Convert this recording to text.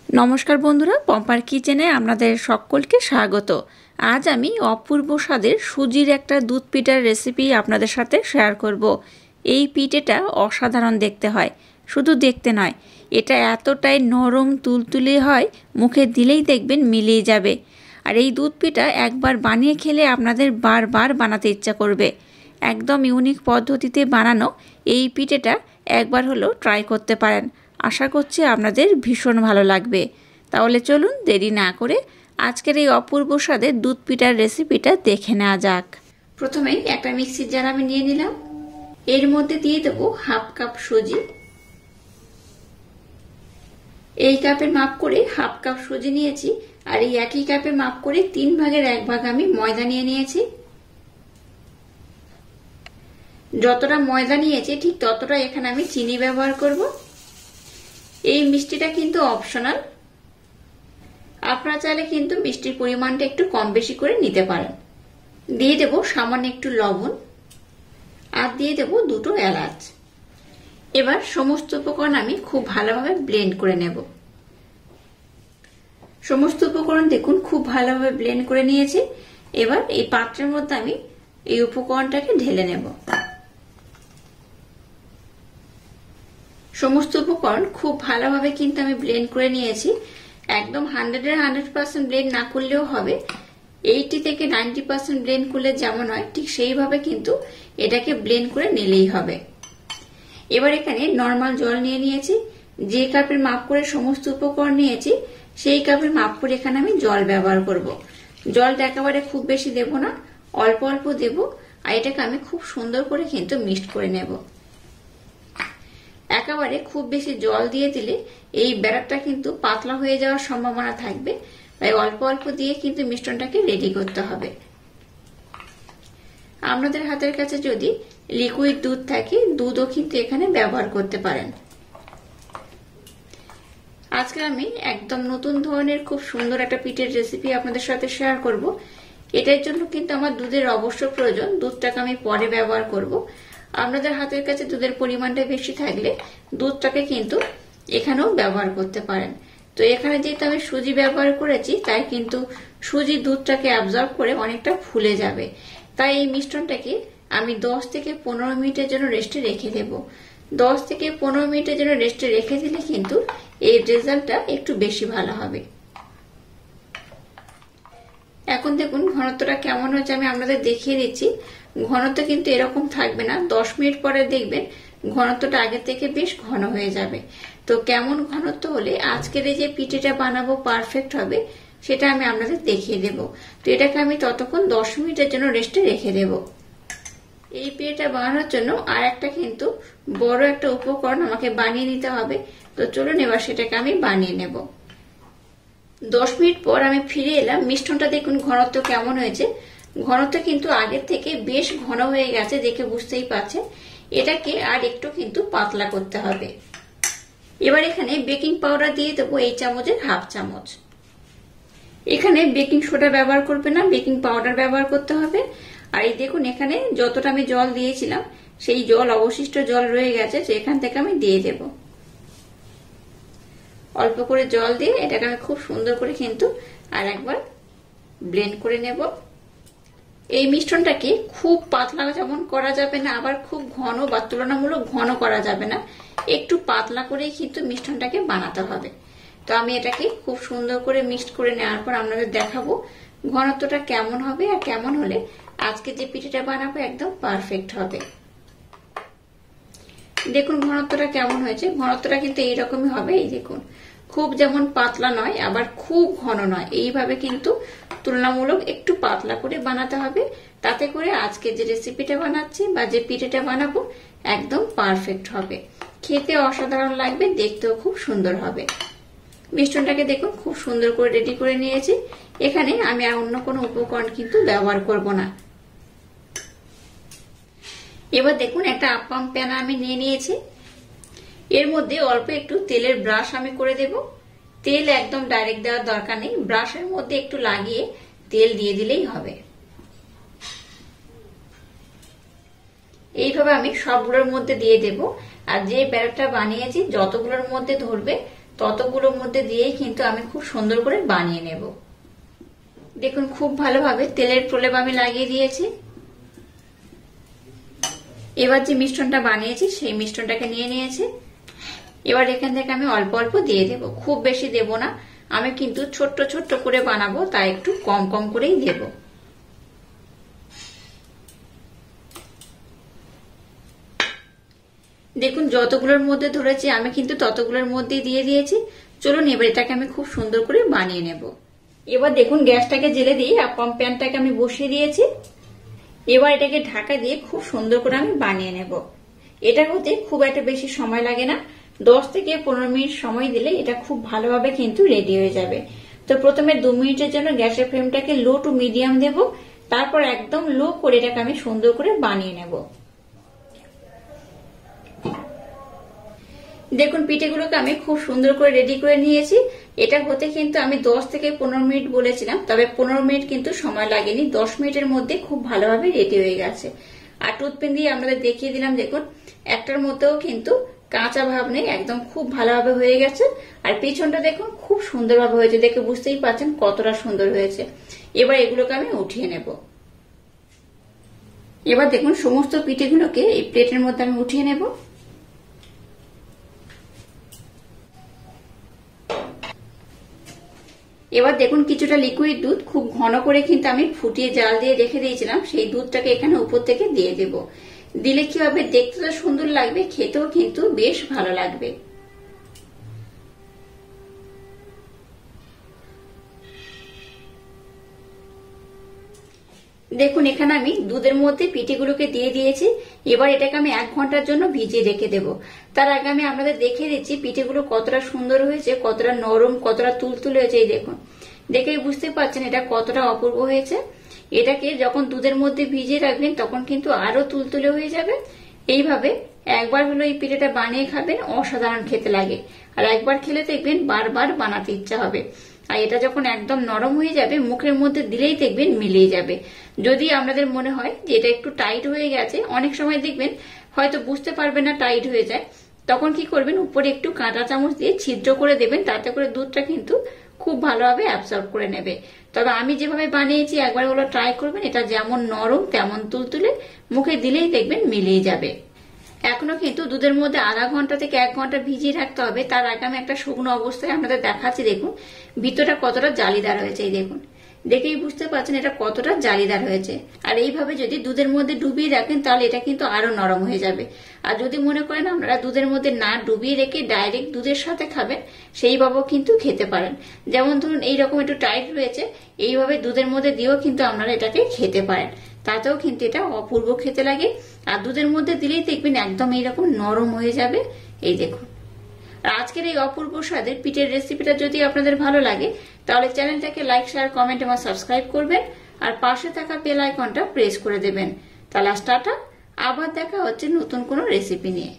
নমস্কার বন্ধুরা, পম্পার কিচেনে আপনাদের সকলকে স্বাগত। আজ আমি অপূর্ব স্বাদের সুজির একটা দুধ পিঠার রেসিপি আপনাদের সাথে শেয়ার করব। এই পিঠেটা অসাধারণ দেখতে হয়, শুধু দেখতে নয়, এটা এতটাই নরম তুলতুলে হয়, মুখে দিলেই দেখবেন মিলিয়ে যাবে। আর এই দুধ পিঠা একবার বানিয়ে খেলে আপনাদের বারবার বানাতে ইচ্ছা করবে। একদম ইউনিক পদ্ধতিতে বানানো এই পিঠেটা একবার হলেও ট্রাই করতে পারেন। আশা করছি আপনাদের ভীষণ ভালো লাগবে। তাহলে চলুন দেরি না করে আজকের এই অপূর্ব স্বাদের দুধ পিঠার রেসিপিটা দেখে নেওয়া যাক। প্রথমেই একটা মিক্সির জার আমি নিয়ে নিলাম। এর মধ্যে দিয়ে দেবো হাফ কাপ সুজি। এই কাপের মাপ করে হাফ কাপ সুজি নিয়েছি, আর এই একই কাপের মাপ করে 3 ভাগের 1 ভাগ আমি ময়দা নিয়ে নিয়েছি। যতটা ময়দা নিয়েছি ঠিক ততটা এখানে আমি চিনি ব্যবহার করব। এই মিষ্টিটা কিন্তু অপশনাল, আপনারা চাইলে কিন্তু মিষ্টির পরিমাণটা একটু কম বেশি করে নিতে পারেন। দিয়ে দেব সামান্য একটু লবণ, আর দিয়ে দেব 2টো এলাচ। এবার সমস্ত উপকরণ আমি খুব ভালোভাবে ব্লেন্ড করে নেব। সমস্ত উপকরণ দেখুন খুব ভালোভাবে ব্লেন্ড করে নিয়েছি। এবার এই পাত্রের মধ্যে আমি এই উপকরণটাকে ঢেলে নেব। সমস্ত উপকরণ খুব ভালোভাবে কিন্তু আমি ব্লেন্ড করে নিয়েছি। একদম 100% ব্লেন্ড না করলেও হবে, 80 থেকে 90% ব্লেন্ড করলে যেমন হয় ঠিক সেইভাবে কিন্তু এটাকে ব্লেন্ড করে নিলেই হবে। এবার এখানে নর্মাল জল নিয়ে নিয়েছি। যে কাপের মাপ করে সমস্ত উপকরণ নিয়েছি সেই কাপের মাপ করে এখানে আমি জল ব্যবহার করব। জলটা একেবারে খুব বেশি দেব না, অল্প অল্প দেব। আর এটাকে আমি খুব সুন্দর করে কিন্তু মিক্সড করে নেব। একেবারে খুব বেশি জল দিয়ে দিলে এই ব্যাটারটা কিন্তু পাতলা হয়ে যাওয়ার সম্ভাবনা থাকবে, তাই অল্প অল্প দিয়ে কিন্তু মিশ্রণটাকে রেডি করতে হবে। আপনাদের হাতের কাছে যদি লিকুইড দুধ থাকে, দুধও কিন্তু এখানে ব্যবহার করতে পারেন। আজকে আমি একদম নতুন ধরনের খুব সুন্দর একটা পিঠের রেসিপি আপনাদের সাথে শেয়ার করব। এটার জন্য কিন্তু আমার দুধের অবশ্য প্রয়োজন, দুধটাকে আমি পরে ব্যবহার করব। আপনাদের হাতের কাছে দুধের পরিমাণটা বেশি থাকলে দুধটাকে কিন্তু এখানেও ব্যবহার করতে পারেন। তো এখানে যেহেতু আমি সুজি ব্যবহার করেছি, তাই কিন্তু সুজি দুধটাকে অ্যাবজর্ব করে অনেকটা ফুলে যাবে। তাই এই মিশ্রণটাকে আমি 10 থেকে 15 মিনিটের জন্য রেস্টে রেখে দেব। 10 থেকে 15 মিনিটের জন্য রেস্টে রেখে দিলে কিন্তু এই রেজাল্টটা একটু বেশি ভালো হবে। এখন দেখুন ঘনত্বটা কেমন হয়েছে, আমি আপনাদের দেখিয়ে দিচ্ছি। ঘনত্ব কিন্তু এরকম থাকবে না, 10 মিনিট পরে দেখবেন ঘনত্বটা আগে থেকে বেশ ঘন হয়ে যাবে। তো কেমন ঘনত্ব হলে আজকের এই যে পিঠেটা বানাবো পারফেক্ট হবে সেটা আমি আপনাদের দেখিয়ে দেব। তো এটাকে আমি ততক্ষণ 10 মিনিটের জন্য রেস্টে রেখে দেব। এই পিঠেটা বানানোর জন্য আর একটা কিন্তু বড় একটা উপকরণ আমাকে বানিয়ে নিতে হবে। তো চলুন এবার সেটাকে আমি বানিয়ে নেব। 10 মিনিট পর আমি ফিরে এলাম। মিশ্রণটা দেখুন ঘনত্ব কেমন হয়েছে। ঘনত্ব কিন্তু আগের থেকে বেশ ঘন হয়ে গেছে, দেখে বুঝতেই পারছেন। এটাকে আর একটু কিন্তু পাতলা করতে হবে। এবার এখানে বেকিং পাউডার দিয়ে দেবো এই চামচের হাফ চামচ। এখানে বেকিং সোডা ব্যবহার করবে না, বেকিং পাউডার ব্যবহার করতে হবে। আর এই দেখুন এখানে যতটা আমি জল দিয়েছিলাম সেই জল, অবশিষ্ট জল রয়ে গেছে, তো এখান থেকে আমি দিয়ে দেব। অল্প করে জল দিয়ে এটাকে আমি খুব সুন্দর করে কিন্তু আর একবার ব্লেন্ড করে নেব। এই মিশ্রণটাকে খুব পাতলা যেমন করা যাবে না, আবার খুব ঘন বা তুলনামূলক ঘন করা যাবে না, একটু পাতলা করেই কিন্তু মিশ্রণটাকে বানাতে হবে। তো আমি এটাকে খুব সুন্দর করে মিক্সড করে নেওয়ার পর আপনাদের দেখাবো ঘনত্বটা কেমন হবে, আর কেমন হলে আজকে যে পিঠেটা বানাবো একদম পারফেক্ট হবে। দেখুন ঘনত্বটা কেমন হয়েছে। ঘনত্বটা কিন্তু এইরকমই হবে। এই দেখুন খুব যেমন পাতলা নয়, আবার খুব ঘন নয়, এইভাবে কিন্তু তুলনামূলক একটু পাতলা করে বানাতে হবে। তাতে করে আজকে যে রেসিপিটা বানাচ্ছি বা যে পিঠেটা বানাবো একদম পারফেক্ট হবে, খেতে অসাধারণ লাগবে, দেখতেও খুব সুন্দর হবে। মিশ্রণটাকে দেখুন খুব সুন্দর করে রেডি করে নিয়েছি। এখানে আমি আর অন্য কোনো উপকরণ কিন্তু ব্যবহার করব না। এবার দেখুন একটা আপ্পাম প্যান আমি নিয়ে নিয়েছি। এর মধ্যে অল্প একটু তেলের ব্রাশ আমি করে দেব। তেল একদম ডাইরেক্ট দেওয়ার দরকার নেই, ব্রাশের মধ্যে একটু লাগিয়ে তেল দিয়ে দিলেই হবে। এইভাবে আমি সবগুলোর মধ্যে দিয়ে দেব। আর যে ব্যাটারটা বানিয়েছি যতগুলোর মধ্যে ধরবে ততগুলোর মধ্যে দিয়েই কিন্তু আমি খুব সুন্দর করে বানিয়ে নেব। দেখুন খুব ভালোভাবে তেলের প্রলেপ আমি লাগিয়ে দিয়েছি। এবার যে মিশ্রণটা বানিয়েছি সেই মিশ্রণটাকে নিয়ে নিয়েছি। এবার এখান থেকে আমি অল্প অল্প দিয়ে দেব, খুব বেশি দেব না, আমি কিন্তু ছোট্ট ছোট্ট করে বানাবো, তাই একটু কম কম করেই দেব। দেখুন যতগুলোর মধ্যে ধরেছি আমি কিন্তু ততগুলোর মধ্যেই দিয়ে দিয়েছি। চলুন এবার এটাকে আমি খুব সুন্দর করে বানিয়ে নেব। এবার দেখুন গ্যাসটাকে জেলে দিয়ে আপ্পাম প্যানটাকে আমি বসিয়ে দিয়েছি। এবার এটাকে ঢাকা দিয়ে খুব সুন্দর করে আমি বানিয়ে নেব। এটা হতে খুব একটা বেশি সময় লাগে না, 10 থেকে 15 মিনিট সময় দিলে এটা খুব ভালোভাবে কিন্তু রেডি হয়ে যাবে। তো প্রথমে 2 মিনিটের জন্য গ্যাসের ফ্লেমটাকে লো টু মিডিয়াম দেব, তারপর একদম লো করে এটাকে আমি সুন্দর করে বানিয়ে নেব। দেখুন পিঠেগুলোকে আমি খুব সুন্দর করে রেডি করে নিয়েছি। এটা হতে কিন্তু আমি 10 থেকে 15 মিনিট বলেছিলাম, তবে 15 মিনিট কিন্তু সময় লাগেনি, 10 মিনিটের মধ্যে খুব ভালোভাবে রেডি হয়ে গেছে। আর টুথপিন দিয়ে আপনাদের দেখিয়ে দিলাম, দেখুন একটার মধ্যেও কিন্তু কাঁচা ভাব নেই, একদম খুব ভালোভাবে হয়ে গেছে। আর পিছনটা দেখুন খুব সুন্দরভাবে হয়েছে, দেখে বুঝতেই পারছেন কতটা সুন্দর হয়েছে। এবার এগুলোকে আমি উঠিয়ে নেব। এবার দেখুন সমস্ত পিঠেগুলোকে এই প্লেটের মধ্যে আমি উঠিয়ে নেব। এবার দেখুন কিছুটা লিকুইড দুধ খুব ঘন করে কিন্তু আমি ফুটিয়ে জাল দিয়ে রেখে দিয়েছিলাম, সেই দুধটাকে এখানে উপর থেকে দিয়ে দেব। দিলে কি হবে, দেখতে তো সুন্দর লাগবে, খেতেও কিন্তু বেশ ভালো লাগবে। দেখুন এখানে আমি দুধের মধ্যে পিঠেগুলোকে দিয়ে দিয়েছি। এবার এটাকে আমি 1 ঘন্টার জন্য ভিজিয়ে রেখে দেব। তার আগে আমি আপনাদের দেখিয়ে দিচ্ছি পিঠেগুলো কতটা সুন্দর হয়েছে, কতটা নরম, কতটা তুলতুলে হয়েছে। এই দেখুন, দেখেই বুঝতে পারছেন এটা কতটা অপূর্ব হয়েছে। এটাকে যখন দুধের মধ্যে ভিজিয়ে রাখবেন তখন কিন্তু আরো তুলতুলে হয়ে যাবে। এইভাবে একবার হলো এই পিঠেটা বানিয়ে খাবেন, অসাধারণ খেতে লাগে। আর একবার খেলে দেখবেন বারবার বানাতে ইচ্ছা হবে। আর এটা যখন একদম নরম হয়ে যাবে মুখের মধ্যে দিলেই দেখবেন মিলিয়ে যাবে। যদি আপনাদের মনে হয় যে এটা একটু টাইট হয়ে গেছে, অনেক সময় দেখবেন হয়তো বুঝতে পারবেন না টাইট হয়ে যায়, তখন কি করবেন উপরে একটু কাঁটা চামচ দিয়ে ছিদ্র করে দেবেন, তাতে করে দুধটা কিন্তু খুব ভালোভাবে অ্যাবসর্ব করে নেবে। তবে আমি যেভাবে বানিয়েছি একবার হলো ট্রাই করবেন, এটা যেমন নরম তেমন তুলতুলে, মুখে দিলেই দেখবেন মিলিয়ে যাবে। এখনো কিন্তু দুধের মধ্যে আধা ঘন্টা থেকে 1 ঘন্টা ভিজিয়ে রাখতে হবে। তার আগে আমি একটা শুকনো অবস্থায় আপনাদের দেখাচ্ছি, দেখুন ভিতরটা কতটা জালিদার হয়েছে। এই দেখুন, দেখেই বুঝতে পারছেন এটা কতটা জালিদার হয়েছে। আর এইভাবে যদি দুধের মধ্যে ডুবিয়ে রাখেন তাহলে এটা কিন্তু আরো নরম হয়ে যাবে। আর যদি মনে করেন আপনারা দুধের মধ্যে না ডুবিয়ে রেখে ডাইরেক্ট দুধের সাথে খাবেন, সেইভাবেও কিন্তু খেতে পারেন। যেমন ধরুন এইরকম একটু টাইট রয়েছে, এইভাবে দুধের মধ্যে দিয়েও কিন্তু আপনারা এটাকে খেতে পারেন, তাতেও কিন্তু এটা অপূর্ব খেতে লাগে। আর দুধের মধ্যে দিলেই দেখবেন একদম এইরকম নরম হয়ে যাবে। এই দেখুন, আর আজকের এই অপূর্ব স্বাদের পিঠের রেসিপিটা যদি আপনাদের ভালো লাগে তাহলে চ্যানেলটাকে লাইক, শেয়ার, কমেন্ট এবং সাবস্ক্রাইব করবেন। আর পাশে থাকা বেল আইকনটা প্রেস করে দেবেন। তাহলে টাটা, আবার দেখা হচ্ছে নতুন কোনো রেসিপি নিয়ে।